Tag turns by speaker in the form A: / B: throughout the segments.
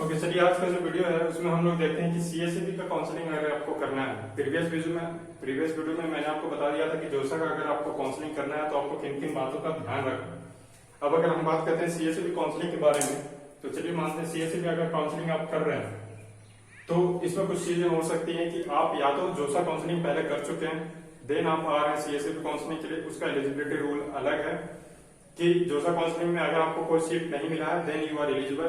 A: Okay, चलिए आज का जो वीडियो है उसमें हम लोग देखते हैं कि सीएसईबी का काउंसलिंग अगर आपको करना है। प्रीवियस वीडियो में मैंने आपको बता दिया था कि जोसा का अगर आपको काउंसलिंग करना है तो आपको किन किन बातों का ध्यान रखना। अब अगर हम बात करते हैं सीएसईबी काउंसलिंग के बारे में, तो चलिए मानते हैं सीएसईबी अगर काउंसलिंग आप कर रहे हैं तो इसमें कुछ चीजें हो सकती है कि आप या तो जोसा काउंसलिंग पहले कर चुके हैं, देन आप आ रहे हैं सीएसईबी काउंसलिंग के लिए। उसका एलिजिबिलिटी रूल अलग है कि जोसा काउंसलिंग में अगर आपको कोई सीट नहीं मिला है देन यू आर एलिजिबल।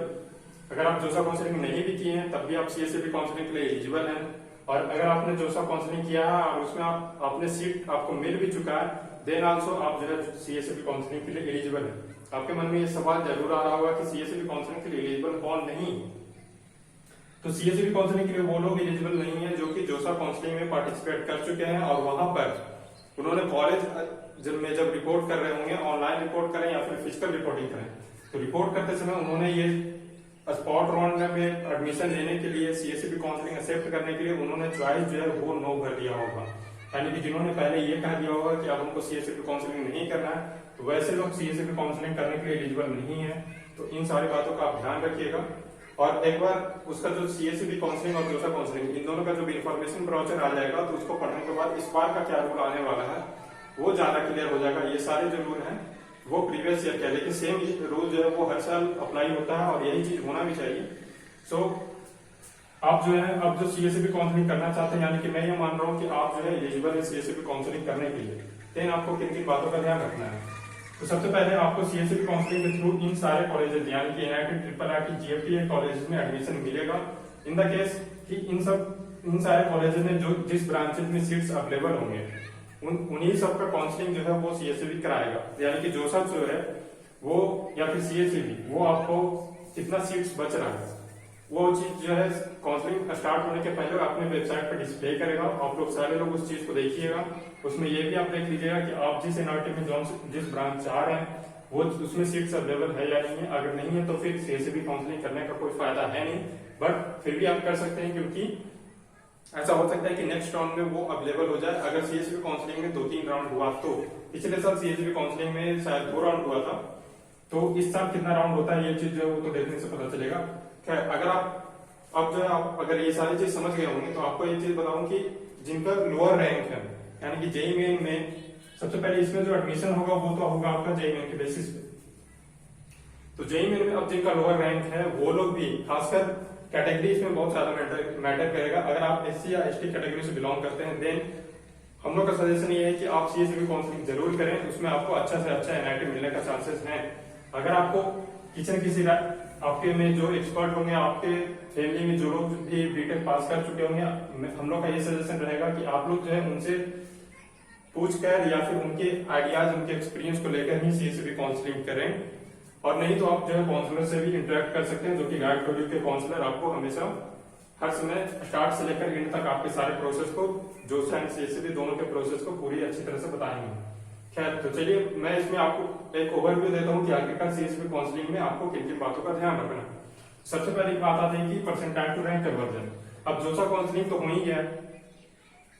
A: अगर आप जोसा काउंसलिंग नहीं भी किए हैं तब भी आप सीएसईबी काउंसलिंग के लिए एलिजिबल हैं। और अगर आपने जोसा काउंसलिंग किया है और उसमें आपने सीट आपको मिल भी चुका है देन आल्सो आप जो है सीएसईबी काउंसलिंग के लिए एलिजिबल है। आपके मन में ये सवाल जरूर आ रहा होगा कि सीएसईबी काउंसलिंग के लिए एलिजिबल कौन नहीं। तो सीएसईबी काउंसलिंग के लिए वो लोग एलिजिबल नहीं है जो कि जोसा काउंसलिंग में पार्टिसिपेट कर चुके हैं और वहां पर उन्होंने कॉलेज जब रिपोर्ट कर रहे होंगे, ऑनलाइन रिपोर्ट करें या फिर फिजिकल रिपोर्टिंग करें, तो रिपोर्ट करते समय उन्होंने ये स्पॉट राउंड में एडमिशन लेने के लिए सीएसईबी काउंसलिंग एक्सेप्ट करने के लिए उन्होंने चॉइस जो है वो नो भर दिया होगा। यानी कि जिन्होंने पहले ये कह दिया होगा कि अब हमको सीएसईबी काउंसलिंग नहीं करना है, तो वैसे लोग सीएसईबी काउंसलिंग करने के लिए एलिजिबल नहीं है। तो इन सारी बातों का आप ध्यान रखिएगा। और एक बार उसका जो सीएसईबी काउंसलिंग और जोसा काउंसलिंग इन दोनों का जो इन्फॉर्मेशन ब्राउचर आ जाएगा तो उसको पढ़ने के बाद इस बार का क्या रूल आने वाला है वो ज्यादा क्लियर हो जाएगा। ये सारे जो रूल हैं वो प्रीवियस ईयर के, लेकिन सेम रूल जो है वो हर साल अप्लाई होता है और यही चीज होना भी चाहिए। सो आप जो है अब जो सीएसईबी काउंसलिंग करना चाहते हैं, यानी कि मैं ये मान रहा हूँ कि आप जो है एलिजिबल है सीएसईबी काउंसलिंग करने के लिए, देन आपको किन किन बातों का ध्यान रखना है। तो सबसे पहले आपको सीएसईबी काउंसलिंग के थ्रू इन सारे कॉलेजेस यानी कि एनआईटी, ट्रिपल आईटी, जीएफटी कॉलेजेस में एडमिशन मिलेगा। इन द केस कि इन सारे कॉलेजेस में जो जिस ब्रांचेस में सीट्स अवेलेबल होंगे उन्हीं सब का काउंसलिंग जो है वो सीएसईबी कराएगा। यानी कि जोसा जो है वो या फिर सीएसईबी वो आपको कितना सीट्स बच रहा है वो चीज जो है काउंसलिंग स्टार्ट होने के पहले अपने वेबसाइट पर डिस्प्ले करेगा। आप लोग सारे लोग उस चीज को देखिएगा। उसमें ये भी आप देख लीजिएगा कि आप जिस एनआईटी में जिस ब्रांच चाह रहे हैं वो उसमें सीट्स अवेलेबल है या नहीं है। अगर नहीं है तो फिर सीएसईबी काउंसलिंग करने का कोई फायदा है नहीं, बट फिर भी आप कर सकते हैं क्योंकि ऐसा हो सकता है कि नेक्स्ट राउंड में वो अवेलेबल हो जाए। अगर सीएसईबी काउंसलिंग में 2-3 राउंड हुआ, तो पिछले साल सीएसईबी काउंसलिंग में शायद 2 राउंड हुआ था, तो इस साल कितना राउंड होता है ये चीज जो है वो तो देखने से पता चलेगा। क्या अगर आप अब जो है आप अगर ये सारी चीज समझ गए होंगे तो आपको एक चीज बताऊं कि जिनका लोअर रैंक है यानी कि जेईई मेन में सबसे पहले इसमें जो एडमिशन होगा वो तो होगा आपका जेईई मेन के बेसिस पे। तो जेईई मेन में अब जिनका लोअर रैंक है वो लोग भी, खासकर कैटेगरी इसमें बहुत ज्यादा मैटर करेगा। अगर आप एससी या एसटी कैटेगरी से बिलोंग करते हैं देन हम लोग का सजेशन ये है कि आप सीएसईबी काउंसलिंग जरूर करें। उसमें आपको अच्छा से अच्छा एनआईटी मिलने का चांसेस है। अगर आपको किसी आपके में जो एक्सपर्ट होंगे, आपके फैमिली में जो लोग भी बीटेक पास कर चुके होंगे, हम लोग का ये सजेशन रहेगा कि आप लोग जो है उनसे पूछ कर या फिर उनके आइडियाज, उनके एक्सपीरियंस को लेकर ही सीएसईबी काउंसलिंग करें। और नहीं तो आप जो है काउंसलर से भी इंटरेक्ट कर सकते हैं, जो कि गाइड प्रोड्यूस के काउंसलर आपको हमेशा हर समय स्टार्ट से लेकर एंड तक आपके सारे प्रोसेस को, जोसा एंड सीएसईबी दोनों के प्रोसेस को पूरी अच्छी तरह से बताएंगे। खैर, तो चलिए मैं इसमें आपको एक ओवरव्यू देता हूँ कि आखिरकार सीएसईबी काउंसलिंग में आपको किन किन बातों का ध्यान रखना है। सबसे पहले बात आती है कि परसेंटाइल टू रैंक कन्वर्जन। अब जोसा काउंसलिंग तो हो ही गया,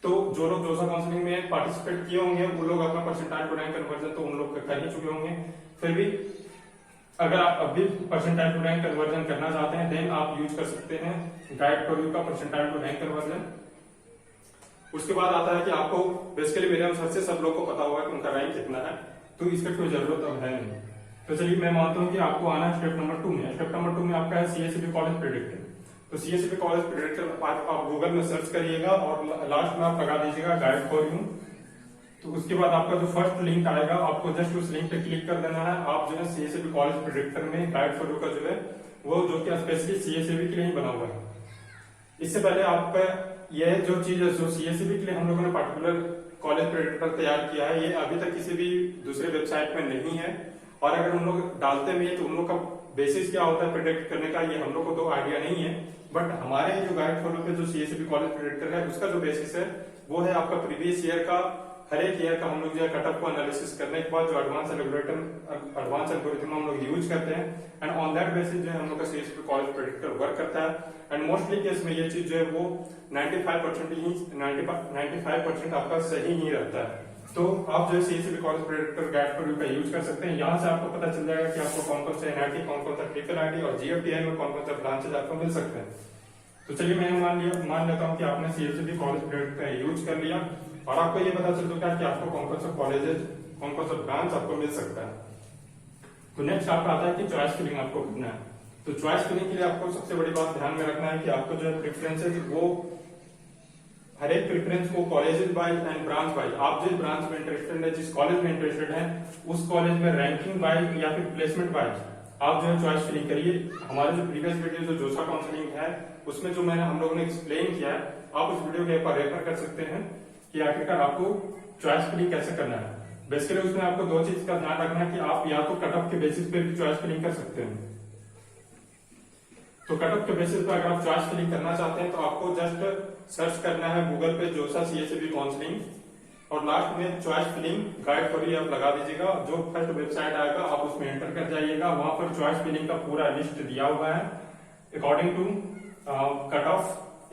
A: तो जो लोग जोसा काउंसलिंग में पार्टिसिपेट किए होंगे वो लोग अपना परसेंटाइल टू रैंक कन्वर्जन तो उन लोग कर ही चुके होंगे। फिर भी अगर आप अब भी परसेंटाइल टू रैंक कन्वर्जन करना चाहते हैं देन आप यूज कर सकते हैं गाइड फॉर यू का परसेंटाइल टू रैंक कन्वर्जन। उसके बाद आता है कि आपको बेसिकली मेरे अनुसार से सब लोग को पता होगा कि उनका रैंक कितना है, तो इसका कोई जरूरत अब है नहीं। तो चलिए मैं मानता हूं कि आपको आना है स्टेप नंबर 2 में। स्टेप नंबर 2 में आपका है सीएसईबी कॉलेज प्रेडिक्टर। तो सीएसईबी कॉलेज प्रेडिक्टर आप गूगल में सर्च करिएगा और लास्ट में आप लगा दीजिएगा गाइड फॉर यू। तो उसके बाद आपका जो फर्स्ट लिंक आएगा आपको जस्ट उस लिंक पे क्लिक कर देना है। आप जो है सीएसईबी कॉलेज प्रेडिक्टर में गाइड फॉर यू का जो है वो जो कि स्पेशली सीएसईबी के लिए ही बना हुआ है। इससे पहले आपका यह जो चीज है जो सीएसईबी के लिए हम लोगों ने पर्टिकुलर कॉलेज प्रेडिक्टर तैयार किया है, ये अभी तक किसी भी दूसरे वेबसाइट में नहीं है। और अगर हम लोग डालते भी है तो उन लोग का बेसिस क्या होता है प्रेडिक्ट करने का, ये हम लोग को तो आइडिया नहीं है। बट हमारे जो गाइड फॉर यू पे जो सीएसईबी कॉलेज प्रेडिक्टर है उसका जो बेसिस है वो है आपका प्रीवियस ईयर का, हर एक ईयर का हम लोग जो है कट ऑफ को एनालिसिस करने के बाद जो एडवांस एल्गोरिथम हम लोग यूज करते हैं एंड ऑन दैट बेसिस जो है हम लोग का सीएसईबी कॉलेज प्रेडिक्टर वर्क करता है। एंड मोस्टली केस में ये चीज जो है वो 95% आपका सही ही रहता है। तो आप जो है सीएसबी कॉलेज प्रेडिक्टर गाइड पर का यूज कर सकते हैं। यहाँ से आपको पता चल जाएगा कि आपको कौन कौन सा एनआईटी, कौन कौन सा ट्रिपल आईटी और जीएफटीआई में कौन कौन सा ब्रांचेज आपको मिल सकते हैं। तो चलिए मैंने मान लेता हूँ कि आपने सीएसबी कॉलेज प्रेडिक्टर का यूज कर लिया और आपको ये पता चल चुका है कि आपको कौन कौन सा कॉलेजेज, कौन कौन सा ब्रांच आपको मिल सकता है। तो नेक्स्ट आपका आता है कि चॉइस फिलिंग आपको करना है। तो चॉइस फिलिंग के लिए आपको सबसे बड़ी बात ध्यान में रखना है कि आपको जो है प्रेफरेंसेज, वो हर एक प्रेफरेंस को college wise and branch wise, आप जिस ब्रांच में इंटरेस्टेड है, जिस कॉलेज में इंटरेस्टेड है, उस कॉलेज में रैंकिंग वाइज या फिर प्लेसमेंट वाइज आप जो है चॉइस फिलिंग करिए। हमारे जो प्रीवियस वीडियो जो जोसा काउंसलिंग है उसमें जो मैंने हम लोगों ने एक्सप्लेन किया है, आप उस वीडियो के ऊपर रेफर कर सकते हैं कि आखिरकार आपको चॉइस फिलिंग कैसे करना है। बेसिकली उसमें आपको दो चीज का ध्यान रखना है कि आप या तो कट ऑफ के बेसिस पे भी चॉइस फिलिंग कर सकते हैं। तो कट ऑफ के बेसिस पे अगर आप चॉइस फिलिंग करना चाहते हैं तो आपको जस्ट सर्च करना है गूगल पे जोसा सीएसबी काउंसलिंग और लास्ट में choice filling guide for you आप लगा दीजिएगा। जो फर्स्ट वेबसाइट आएगा आप उसमें एंटर कर जाइएगा। वहां पर चॉइस फिलिंग का पूरा लिस्ट दिया हुआ है अकॉर्डिंग टू कट ऑफ,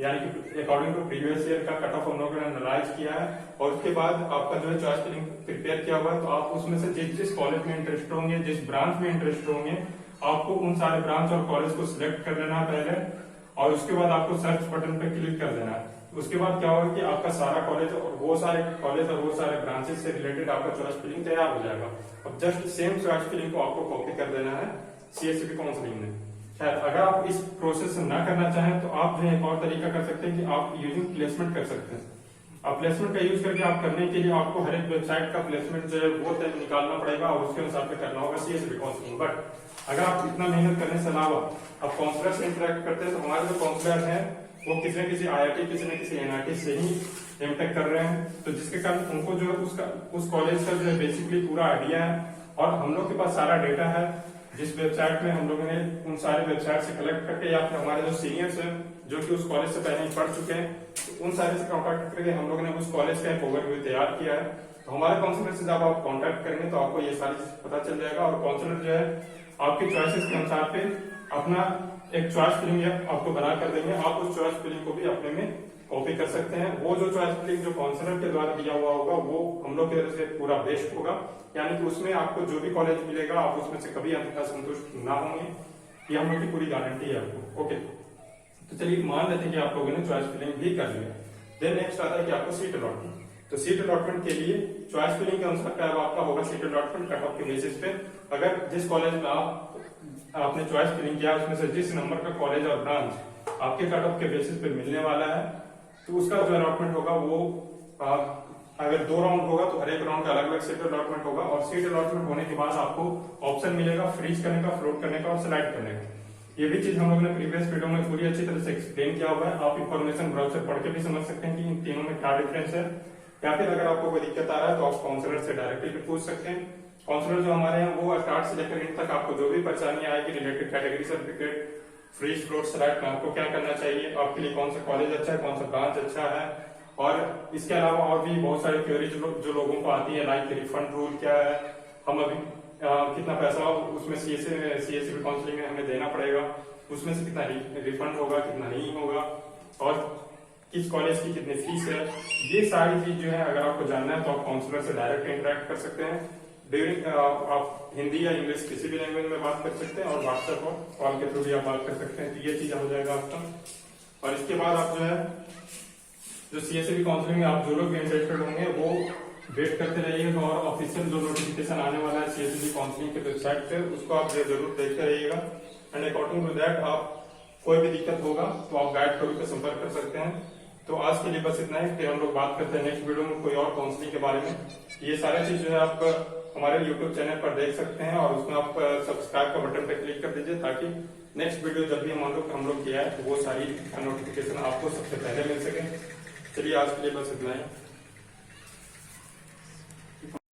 A: यानी कि अकॉर्डिंग टू प्रीवियस ईयर का कट ऑफ हम लोगों ने एनालाइज किया है और उसके बाद आपका जो है चॉइस फिलिंग प्रिपेयर किया हुआ है। तो आप उसमें से जिस जिस कॉलेज में इंटरेस्ट होंगे, जिस ब्रांच में इंटरेस्ट होंगे, आपको उन सारे ब्रांच और कॉलेज को सिलेक्ट कर लेना है पहले और उसके बाद आपको सर्च बटन पे क्लिक कर देना है। उसके बाद क्या होगा कि आपका सारा कॉलेज और वो सारे ब्रांचेस से रिलेटेड आपका चॉइस फिलिंग तैयार हो जाएगा। अब जस्ट सेम चॉइस फिलिंग को आपको कॉपी कर देना है सीएसबी काउंसलिंग में। खैर, अगर आप इस प्रोसेस से ना करना चाहें तो आप जो है एक और तरीका कर सकते हैं कि आप यूजिंग प्लेसमेंट कर सकते हैं। अब प्लेसमेंट का यूज करके आप करने के लिए आपको हर एक वेबसाइट का प्लेसमेंट जो है वो निकालना पड़ेगा और उसके अनुसार पे करना होगा सीएसबी काउंसलिंग। बट अगर आप इतना मेहनत करने से अलावा आप काउंसलर से इंटरेक्ट करते हैं तो हमारे जो काउंसलर हैं वो किसी न किसी आईआईटी, किसी न किसी एनआईटी से ही एमटेक कर रहे हैं। तो जिसके कारण उनको जो है उस कॉलेज का जो है बेसिकली पूरा आइडिया है और हम लोग के पास सारा डेटा है। जिस वेबसाइट में हम लोगों ने उन सारे वेबसाइट से कलेक्ट करके या फिर हमारे जो सीनियर्स हैं जो कि उस कॉलेज से पहले ही पढ़ चुके हैं, तो उन सारे से कॉन्टेक्ट करके हम लोगों ने उस कॉलेज का एक ओवरव्यू तैयार किया है। तो हमारे काउंसलर से जब आप कॉन्टेक्ट करेंगे तो आपको ये सारी चीज पता चल जाएगा और काउंसलर जो है आपकी चॉइसेस के अनुसार पे अपना एक चॉइस फिलिंग आपको बना कर देंगे। आप उस चॉइस फिलिंग को भी अपने में कॉपी कर सकते हैं। वो जो चॉइस फिलिंग जो काउंसलर के द्वारा दिया हुआ होगा वो हम लोग की तरफ से पूरा बेस्ट होगा, यानी कि उसमें आपको जो भी कॉलेज मिलेगा आप उसमें से कभी असंतुष्ट ना होंगे, ये हम लोग की पूरी गारंटी है आपको। ओके, तो चलिए मान लेते हैं कि आप लोगों ने चॉइस फिलिंग भी कर लिया। देन नेक्स्ट आता है कि आपको सीट अलॉटमेंट। तो सीट अलॉटमेंट के लिए चॉइस फिलिंग के अनुसार क्या आपका होगा सीट अलॉटमेंट कट ऑफ के बेसिस पे। अगर जिस कॉलेज में आपने चॉइस फिलिंग किया उसमें से जिस नंबर का कॉलेज और ब्रांच आपके कट ऑफ के बेसिस पे मिलने वाला है तो उसका जो अलॉटमेंट होगा वो अगर 2 राउंड होगा तो हर एक राउंड का अलग अलग सीट अलॉटमेंट होगा और सीट अलॉटमेंट होने के बाद आपको ऑप्शन मिलेगा फ्रीज करने का, फ्लोट करने का और सिलेक्ट करने का। ये भी चीज हम लोगों ने प्रीवियस वीडियो में पूरी अच्छी तरह से एक्सप्लेन किया हुआ है। आप इंफॉर्मेशन ब्राउजर पढ़ के भी समझ सकते हैं कि इन तीनों में क्या डिफरेंस है, या फिर अगर आपको कोई दिक्कत आ रहा है तो आप काउंसलर से डायरेक्टली भी पूछ सकते हैं। काउंसलर जो हमारे हैं वो स्टार्ट से लेकर एंड तक आपको जो भी परेशानी आएगी related category certificate, freeze, float, select में आपको क्या करना चाहिए, आपके लिए कौन सा कॉलेज अच्छा है, कौन सा ब्रांच अच्छा है, और इसके अलावा और भी बहुत सारी क्वेरी जो लोगों को आती है, लाइक रिफंड रूल क्या है, हम अभी कितना पैसा उसमें सीएसबी काउंसलिंग में हमें देना पड़ेगा, उसमें से कितना रिफंड होगा, कितना नहीं होगा, और किस कॉलेज की कितनी फीस है, ये सारी चीज जो है अगर आपको जानना है तो आप काउंसलर से डायरेक्ट इंटरेक्ट कर सकते हैं। ड्यूरिंग आप हिंदी या इंग्लिश किसी भी लैंग्वेज में बात कर सकते हैं और व्हाट्सएप और कॉल के थ्रू भी आप बात कर सकते हैं। तो ये चीज हो जाएगा आपका। और इसके बाद आप जो है जो सीएसबी काउंसलिंग में आप जो लोग भी इंटरेस्टेड होंगे वो वेट करते रहिएगा और ऑफिशियल जो नोटिफिकेशन आने वाला है सीएसबी काउंसलिंग के वेबसाइट पे उसको आप जरूर देखते रहिएगा। एंड अकॉर्डिंग टू दैट आप कोई भी दिक्कत होगा तो आप गाइड कभी पे संपर्क कर सकते हैं। तो आज के लिए बस इतना ही, फिर हम लोग बात करते हैं नेक्स्ट वीडियो में कोई और काउंसलिंग के बारे में। ये सारे चीज जो है आप हमारे YouTube चैनल पर देख सकते हैं और उसमें आप सब्सक्राइब का बटन पे क्लिक कर दीजिए ताकि नेक्स्ट वीडियो जब भी हम लोग किया है तो वो सारी नोटिफिकेशन आपको सबसे पहले मिल सके। चलिए आज के लिए बस इतना ही।